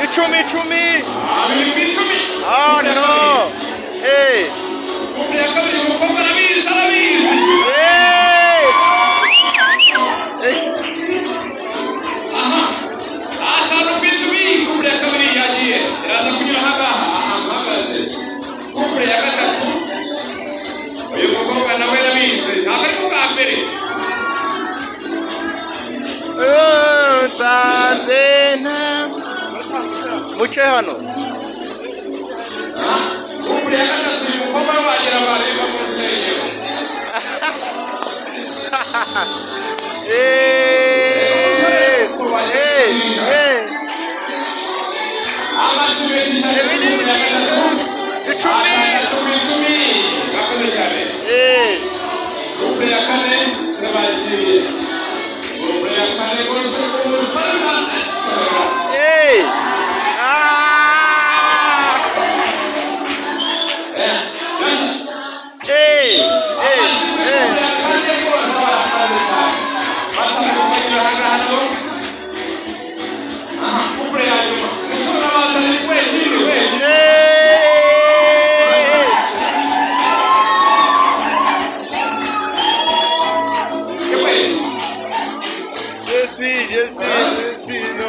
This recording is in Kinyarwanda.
Michumi! Micumi! Oh no! Hey! Cumpre a kabiri umukobwa arabizi arabizi! Hey! Hey! Aha! Atanu Micumi! Cumpre a kabiri yagiye! Iraza kunyura ahangaha ahantu hahagaze! Cumpre ya gatatu! Uyu mukobwa nawe arabizi! Ntabwo ari bwa mbere! Oh, Santena! Muche hano! Cumpre ya gatatu uyu mukobwa wagira bareba mu rusengero! Hey! Hey! Hey! Amacumbi cyane Cumpre ya gatatu! Atandatu Micumi! Gakoze cyane! Hey! Cumpre ya kane n'abakiriye! Cumpre ya kane rwose umusaraba! Hey! Ah! Hey! Hey! Hey! Jesse, no.